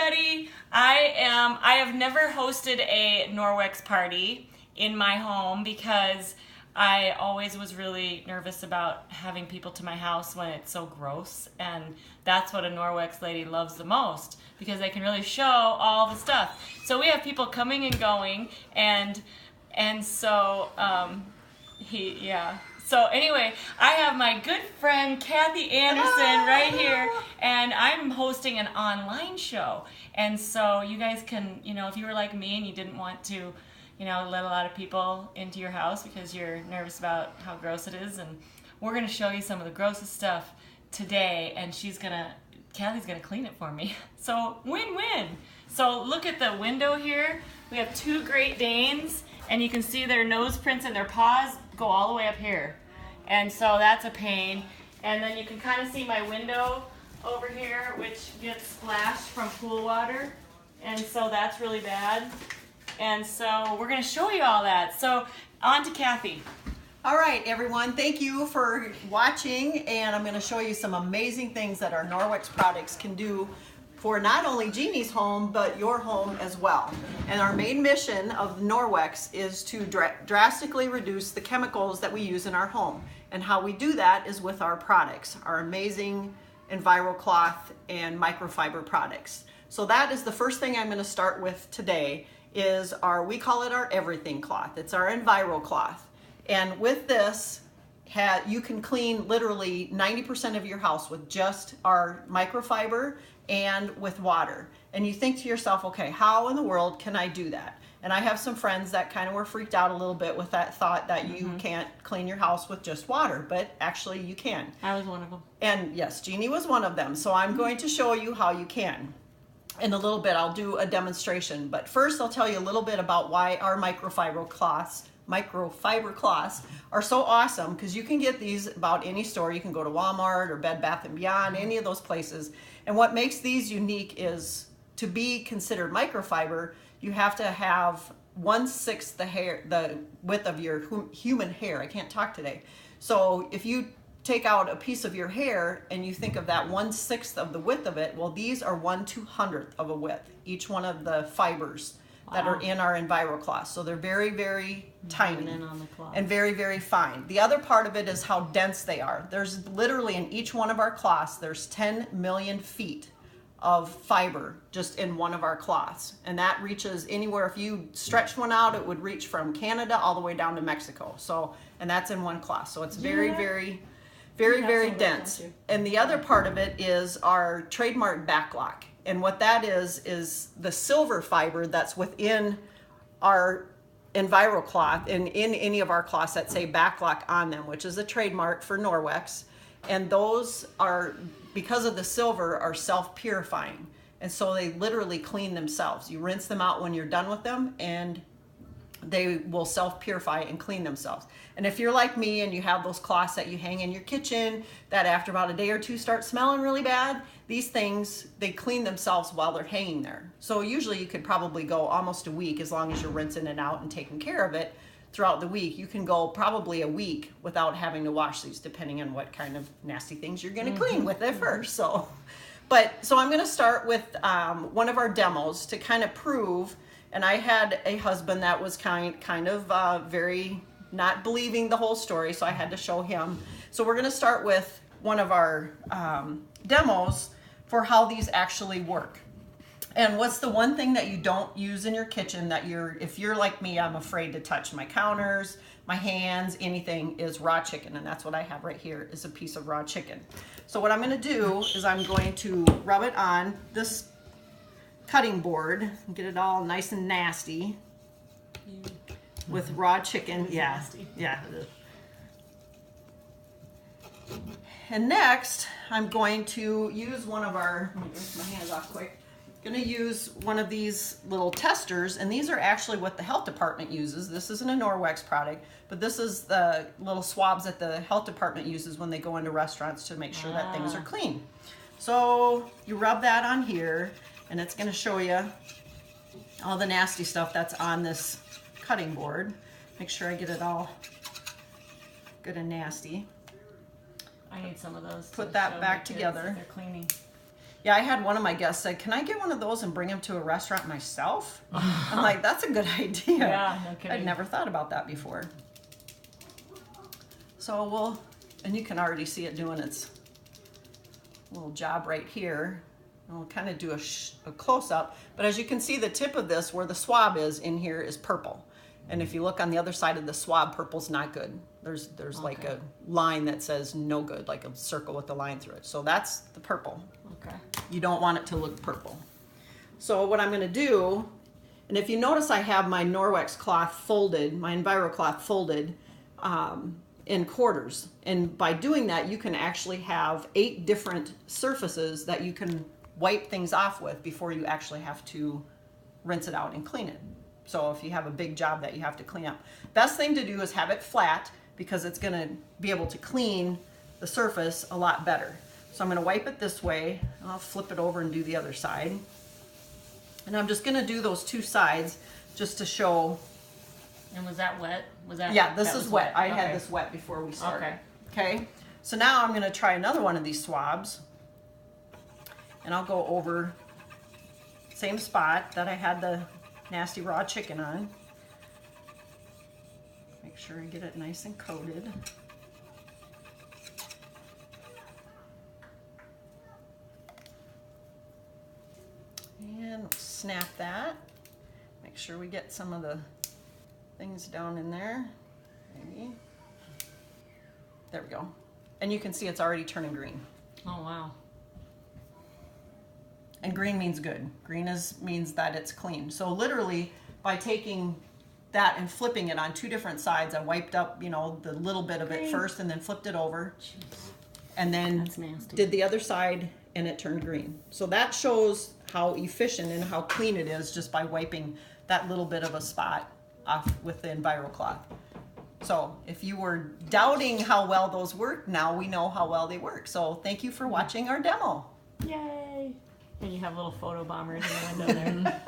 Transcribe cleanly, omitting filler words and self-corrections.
everybody. I have never hosted a Norwex party in my home because I always was really nervous about having people to my house when it's so gross, and that's what a Norwex lady loves the most because they can really show all the stuff. So we have people coming and going, and so So anyway, I have my good friend Cathy Anderson right here, and I'm hosting an online show. And so you guys can, if you were like me and you didn't want to, let a lot of people into your house because you're nervous about how gross it is, and we're going to show you some of the grossest stuff today, and Cathy's going to clean it for me. So win-win. So look at the window here. We have two Great Danes, and you can see their nose prints and their paws go all the way up here. And so that's a pain. And then you can kind of see my window over here, which gets splashed from pool water. And so that's really bad. And so we're going to show you all that. So on to Cathy. All right, everyone, thank you for watching. And I'm going to show you some amazing things that our Norwex products can do for not only Jeannie's home, but your home as well. And our main mission of Norwex is to drastically reduce the chemicals that we use in our home. And how we do that is with our products, our amazing EnviroCloth and microfiber products. So that is the first thing I'm gonna start with today is we call it our everything cloth. It's our EnviroCloth. And with this, you can clean literally 90% of your house with just our microfiber and with water. And you think to yourself, okay, how in the world can I do that? And I have some friends that kind of were freaked out a little bit with that thought that you can't clean your house with just water, but actually you can. I was one of them. And yes, Jeannie was one of them. So I'm going to show you how you can. In a little bit, I'll do a demonstration. But first, I'll tell you a little bit about why our microfiber cloths are so awesome, because you can get these about any store. You can go to Walmart or Bed Bath & Beyond, any of those places. And what makes these unique is to be considered microfiber, you have to have 1/6 the width of your human hair. I can't talk today. So if you take out a piece of your hair and you think of that 1/6 of the width of it, well, these are 1/200th of a width, each one of the fibers that are in our EnviroCloth. So they're very, very tiny and very, very fine. The other part of it is how dense they are. There's literally in each one of our cloths, there's 10 million feet of fiber just in one of our cloths. And that reaches anywhere. If you stretched one out, it would reach from Canada all the way down to Mexico. So, and that's in one cloth. So it's very, very dense. And the other part of it is our trademark backlock. And what that is the silver fiber that's within our EnviroCloth and in any of our cloths that say backlock on them, which is a trademark for Norwex. And those are, because of the silver, are self-purifying. And so they literally clean themselves. You rinse them out when you're done with them, and they will self-purify and clean themselves. And if you're like me and you have those cloths that you hang in your kitchen that after about a day or two start smelling really bad, these things, they clean themselves while they're hanging there. So usually you could probably go almost a week, as long as you're rinsing it out and taking care of it throughout the week. You can go probably a week without having to wash these, depending on what kind of nasty things you're going to clean with it first. So I'm going to start with one of our demos to kind of prove. And I had a husband that was kind of very not believing the whole story, so I had to show him. So we're going to start with one of our demos for how these actually work. And what's the one thing that you don't use in your kitchen that if you're like me, I'm afraid to touch my counters, my hands, anything, is raw chicken. And that's what I have right here, is a piece of raw chicken. So what I'm going to do is I'm going to rub it on this cutting board and get it all nice and nasty with raw chicken. Yeah, yeah. And next, I'm going to use one of our, let me rinse my hands off quick. Going to use one of these little testers, and these are actually what the health department uses. This isn't a Norwex product, but this is the little swabs that the health department uses when they go into restaurants to make sure that things are clean. So you rub that on here, and it's going to show you all the nasty stuff that's on this cutting board. Make sure I get it all good and nasty. I need some of those. Put that back together. They're cleaning. Yeah, I had one of my guests say, can I get one of those and bring them to a restaurant myself? I'm like, that's a good idea. Yeah, no kidding. I'd never thought about that before. So and you can already see it doing its little job right here. And we'll kind of do a close-up. But as you can see, the tip of this, where the swab is in here, is purple. And if you look on the other side of the swab, purple's not good. There's like a line that says no good, like a circle with a line through it. So that's the purple. Okay. You don't want it to look purple. So what I'm going to do, and if you notice, I have my Norwex cloth folded, my Enviro cloth folded in quarters. And by doing that, you can actually have 8 different surfaces that you can wipe things off with before you actually have to rinse it out and clean it. So if you have a big job that you have to clean up, best thing to do is have it flat, because it's going to be able to clean the surface a lot better. So I'm going to wipe it this way. I'll flip it over and do the other side. And I'm just going to do those 2 sides just to show. And was that wet? Was that? Yeah, this is wet. I Okay. had this wet before we started. Okay. Okay. So now I'm going to try another one of these swabs. And I'll go over same spot that I had the nasty raw chicken on. Make sure I get it nice and coated. And snap that. Make sure we get some of the things down in there. Maybe. There we go. And you can see it's already turning green. Oh, wow. And green means good. Green means that it's clean. So literally, by taking that and flipping it on 2 different sides, I wiped up, the little bit of it first and then flipped it over. Jeez. And then That's nasty. did the other side and it turned green. So that shows how efficient and how clean it is just by wiping that little bit of a spot off with the Enviro cloth. So if you were doubting how well those work, now we know how well they work. So thank you for watching our demo. Yay. And you have little photo bombers in the window there.